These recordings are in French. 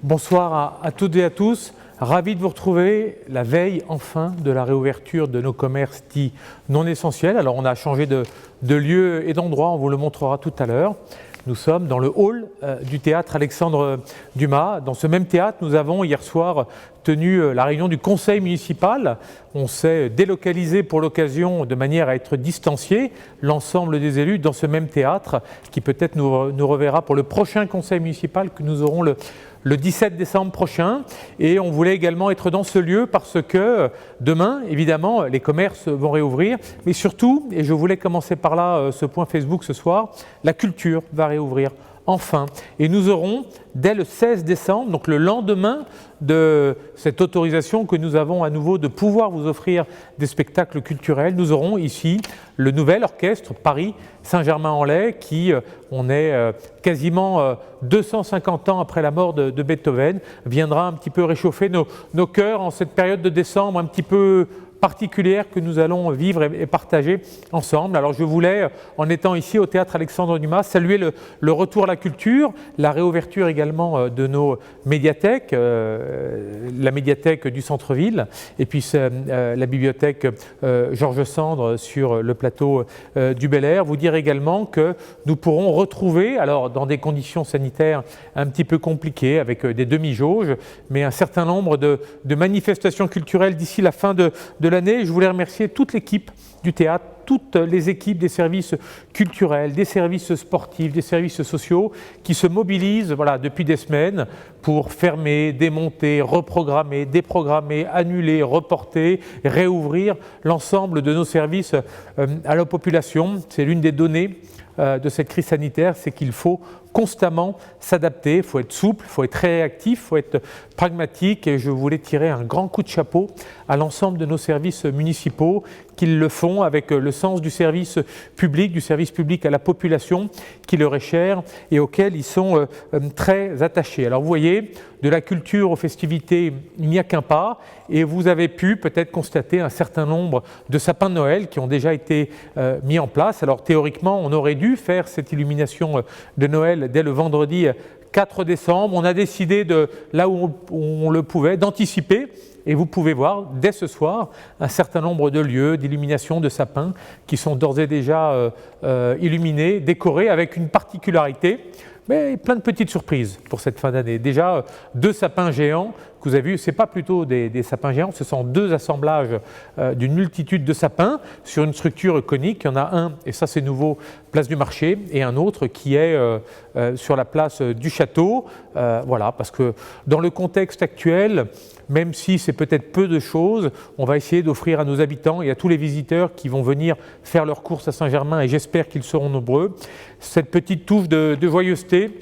Bonsoir à toutes et à tous. Ravi de vous retrouver la veille enfin de la réouverture de nos commerces dits non essentiels. Alors on a changé de lieu et d'endroit, on vous le montrera tout à l'heure. Nous sommes dans le hall du théâtre Alexandre Dumas. Dans ce même théâtre, nous avons hier soir tenu la réunion du conseil municipal. On s'est délocalisé pour l'occasion de manière à être distancié, l'ensemble des élus dans ce même théâtre qui peut-être nous reverra pour le prochain conseil municipal que nous aurons le 17 décembre prochain. Et on voulait également être dans ce lieu parce que demain, évidemment, les commerces vont réouvrir. Mais surtout, et je voulais commencer par là ce point Facebook ce soir, la culture va réouvrir enfin. Et nous aurons, dès le 16 décembre, donc le lendemain de cette autorisation que nous avons à nouveau de pouvoir vous offrir des spectacles culturels, nous aurons ici le nouvel orchestre Paris Saint-Germain-en-Laye qui, on est quasiment 250 ans après la mort de Beethoven, viendra un petit peu réchauffer nos cœurs en cette période de décembre un petit peu particulière que nous allons vivre et partager ensemble. Alors je voulais, en étant ici au théâtre Alexandre Dumas, saluer le retour à la culture, la réouverture également de nos médiathèques, la médiathèque du centre-ville et puis la bibliothèque Georges Sand sur le plateau du Bel Air. Vous dire également que nous pourrons retrouver, alors dans des conditions sanitaires un petit peu compliquées avec des demi-jauges, mais un certain nombre de manifestations culturelles d'ici la fin de l'année. Je voulais remercier toute l'équipe du théâtre, toutes les équipes des services culturels, des services sportifs, des services sociaux qui se mobilisent depuis des semaines pour fermer, démonter, reprogrammer, déprogrammer, annuler, reporter, réouvrir l'ensemble de nos services à la population. C'est l'une des données de cette crise sanitaire, c'est qu'il faut constamment s'adapter, il faut être souple, il faut être réactif, il faut être pragmatique et je voulais tirer un grand coup de chapeau à l'ensemble de nos services municipaux qui le font avec le sens du service public à la population qui leur est cher et auquel ils sont très attachés. Alors vous voyez, de la culture aux festivités, il n'y a qu'un pas et vous avez pu peut-être constater un certain nombre de sapins de Noël qui ont déjà été mis en place. Alors théoriquement, on aurait dû faire cette illumination de Noël dès le vendredi 4 décembre. On a décidé, là où on le pouvait, d'anticiper. Et vous pouvez voir dès ce soir un certain nombre de lieux d'illumination de sapins qui sont d'ores et déjà illuminés, décorés avec une particularité, mais plein de petites surprises pour cette fin d'année. Déjà 2 sapins géants que vous avez vus, ce n'est pas plutôt des sapins géants, ce sont 2 assemblages d'une multitude de sapins sur une structure conique. Il y en a un, et ça c'est nouveau, place du marché, et un autre qui est sur la place du château. Voilà, parce que dans le contexte actuel, même si c'est peut-être peu de choses, on va essayer d'offrir à nos habitants et à tous les visiteurs qui vont venir faire leurs courses à Saint-Germain, et j'espère qu'ils seront nombreux, cette petite touche de joyeuseté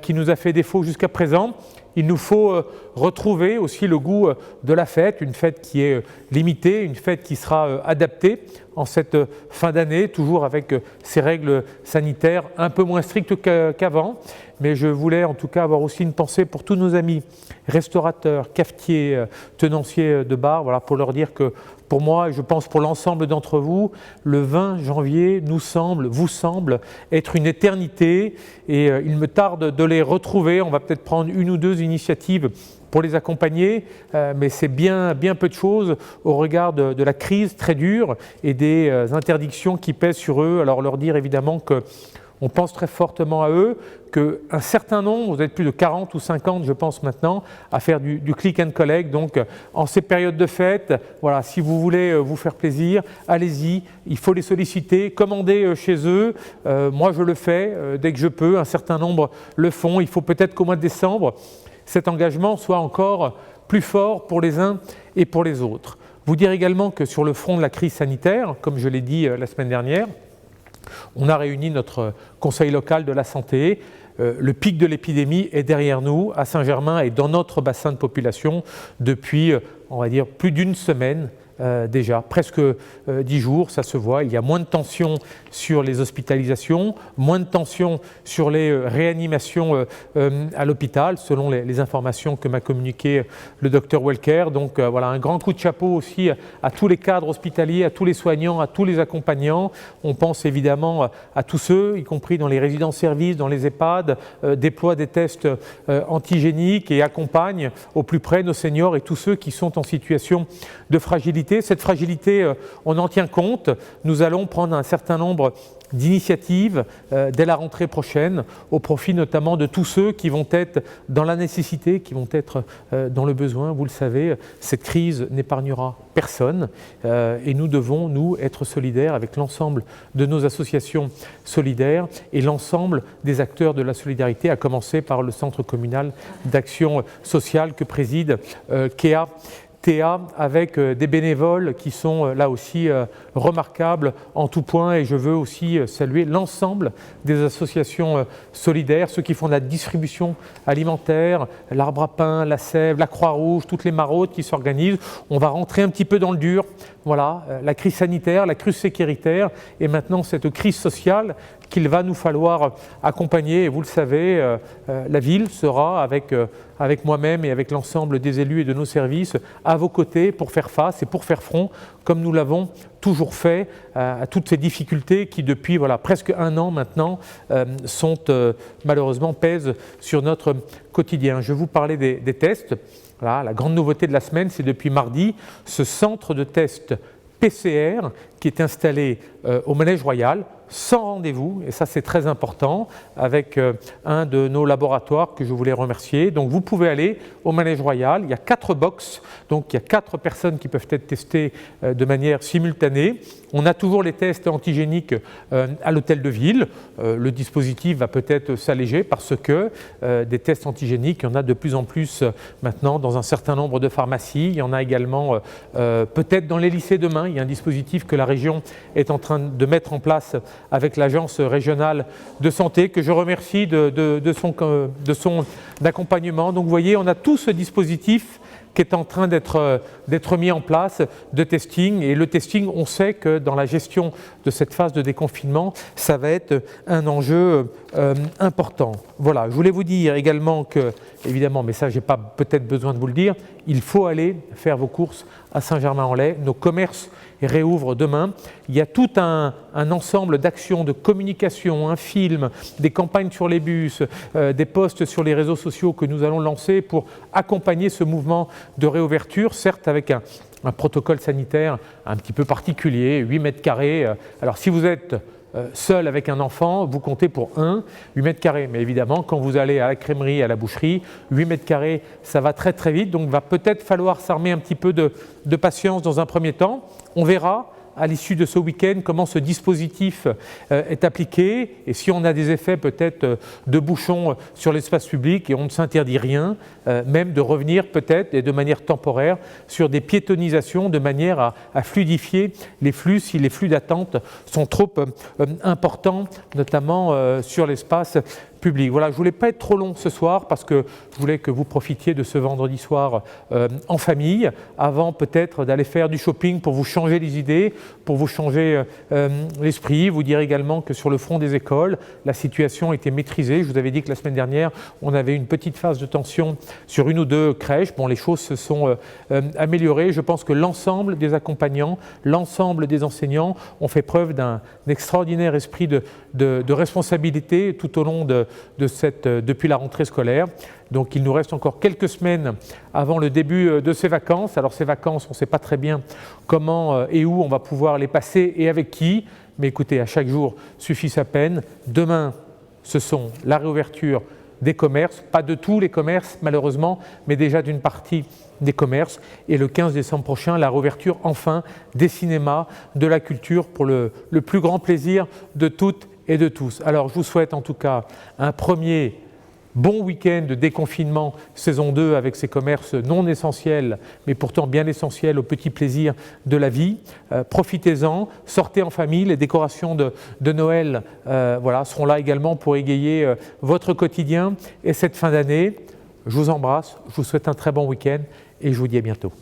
qui nous a fait défaut jusqu'à présent. Il nous faut retrouver aussi le goût de la fête, une fête qui est limitée, une fête qui sera adaptée en cette fin d'année, toujours avec ces règles sanitaires un peu moins strictes qu'avant. Mais je voulais en tout cas avoir aussi une pensée pour tous nos amis restaurateurs, cafetiers, tenanciers de bars, voilà, pour leur dire que pour moi, et je pense pour l'ensemble d'entre vous, le 20 janvier vous semble être une éternité et il me tarde de les retrouver. On va peut-être prendre 1 ou 2 initiatives pour les accompagner, mais c'est bien peu de choses au regard de la crise très dure et des interdictions qui pèsent sur eux. Alors leur dire évidemment qu'on pense très fortement à eux, qu'un certain nombre, vous êtes plus de 40 ou 50 je pense maintenant, à faire du click and collect. Donc en ces périodes de fête, voilà, si vous voulez vous faire plaisir, allez-y, il faut les solliciter, commandez chez eux. Moi je le fais dès que je peux, un certain nombre le font. Il faut peut-être qu'au mois de décembre, cet engagement soit encore plus fort pour les uns et pour les autres. Vous dire également que sur le front de la crise sanitaire, comme je l'ai dit la semaine dernière, on a réuni notre conseil local de la santé. Le pic de l'épidémie est derrière nous, à Saint-Germain et dans notre bassin de population, depuis, on va dire, plus d'1 semaine. déjà, presque 10 jours, ça se voit. Il y a moins de tension sur les hospitalisations, moins de tension sur les réanimations à l'hôpital, selon les informations que m'a communiqué le docteur Welker. Donc voilà, un grand coup de chapeau aussi à tous les cadres hospitaliers, à tous les soignants, à tous les accompagnants. On pense évidemment à tous ceux, y compris dans les résidences-services, dans les EHPAD, déploient des tests antigéniques et accompagnent au plus près nos seniors et tous ceux qui sont en situation de fragilité. Cette fragilité, on en tient compte. Nous allons prendre un certain nombre d'initiatives dès la rentrée prochaine, au profit notamment de tous ceux qui vont être dans la nécessité, qui vont être dans le besoin. Vous le savez, cette crise n'épargnera personne et nous devons, nous, être solidaires avec l'ensemble de nos associations solidaires et l'ensemble des acteurs de la solidarité, à commencer par le Centre communal d'action sociale que préside Kéa Théa, avec des bénévoles qui sont là aussi remarquables en tout point, et je veux aussi saluer l'ensemble des associations solidaires, ceux qui font de la distribution alimentaire, l'Arbre à Pain, la Sève, la Croix-Rouge, toutes les maraudes qui s'organisent. On va rentrer un petit peu dans le dur, voilà, la crise sanitaire, la crise sécuritaire et maintenant cette crise sociale qu'il va nous falloir accompagner. Et vous le savez, la ville sera avec moi-même et avec l'ensemble des élus et de nos services à vos côtés pour faire face et pour faire front, comme nous l'avons toujours fait, à toutes ces difficultés qui depuis presque un an maintenant sont malheureusement pèsent sur notre quotidien. Je vais vous parler des tests. Voilà, la grande nouveauté de la semaine, c'est depuis mardi, ce centre de test PCR qui est installé au Manège Royal, sans rendez-vous, et ça c'est très important, avec un de nos laboratoires que je voulais remercier. Donc vous pouvez aller au Manège Royal, il y a 4 box, donc il y a 4 personnes qui peuvent être testées de manière simultanée. On a toujours les tests antigéniques à l'hôtel de ville. Le dispositif va peut-être s'alléger parce que des tests antigéniques, il y en a de plus en plus maintenant dans un certain nombre de pharmacies. Il y en a également peut-être dans les lycées demain. Il y a un dispositif que la région est en train de mettre en place avec l'agence régionale de santé, que je remercie de son accompagnement. Donc vous voyez, on a tout ce dispositif qui est en train d'être mis en place de testing. Et le testing, on sait que dans la gestion de cette phase de déconfinement, ça va être un enjeu important. Voilà, je voulais vous dire également que, évidemment, mais ça, je n'ai pas peut-être besoin de vous le dire, il faut aller faire vos courses à Saint-Germain-en-Laye. Nos commerces réouvrent demain. Il y a tout un ensemble d'actions de communication, un film, des campagnes sur les bus, des posts sur les réseaux sociaux que nous allons lancer pour accompagner ce mouvement de réouverture, certes avec un protocole sanitaire un petit peu particulier, 8 mètres carrés. Alors si vous êtes seul avec un enfant, vous comptez pour 8 mètres carrés. Mais évidemment, quand vous allez à la crèmerie, à la boucherie, 8 mètres carrés, ça va très très vite. Donc il va peut-être falloir s'armer un petit peu de patience dans un premier temps. On verra à l'issue de ce week-end comment ce dispositif est appliqué et si on a des effets peut-être de bouchons sur l'espace public, et on ne s'interdit rien, même de revenir peut-être et de manière temporaire sur des piétonisations de manière à fluidifier les flux si les flux d'attente sont trop importants, notamment sur l'espace public. Voilà, je ne voulais pas être trop long ce soir parce que je voulais que vous profitiez de ce vendredi soir en famille, avant peut-être d'aller faire du shopping pour vous changer les idées, pour vous changer l'esprit. Vous dire également que sur le front des écoles, la situation était maîtrisée. Je vous avais dit que la semaine dernière, on avait une petite phase de tension sur 1 ou 2 crèches. Bon, les choses se sont améliorées. Je pense que l'ensemble des accompagnants, l'ensemble des enseignants ont fait preuve d'un extraordinaire esprit de responsabilité tout au long depuis la rentrée scolaire. Donc il nous reste encore quelques semaines avant le début de ces vacances. Alors ces vacances, on ne sait pas très bien comment et où on va pouvoir les passer et avec qui. Mais écoutez, à chaque jour suffit sa peine. Demain, ce sont la réouverture des commerces, pas de tous les commerces malheureusement, mais déjà d'une partie des commerces. Et le 15 décembre prochain, la réouverture enfin des cinémas, de la culture pour le plus grand plaisir de toutes et de tous. Alors je vous souhaite en tout cas un premier bon week-end de déconfinement saison 2 avec ces commerces non essentiels mais pourtant bien essentiels au petit plaisir de la vie. Profitez-en, sortez en famille, les décorations de Noël seront là également pour égayer votre quotidien et cette fin d'année. Je vous embrasse, je vous souhaite un très bon week-end et je vous dis à bientôt.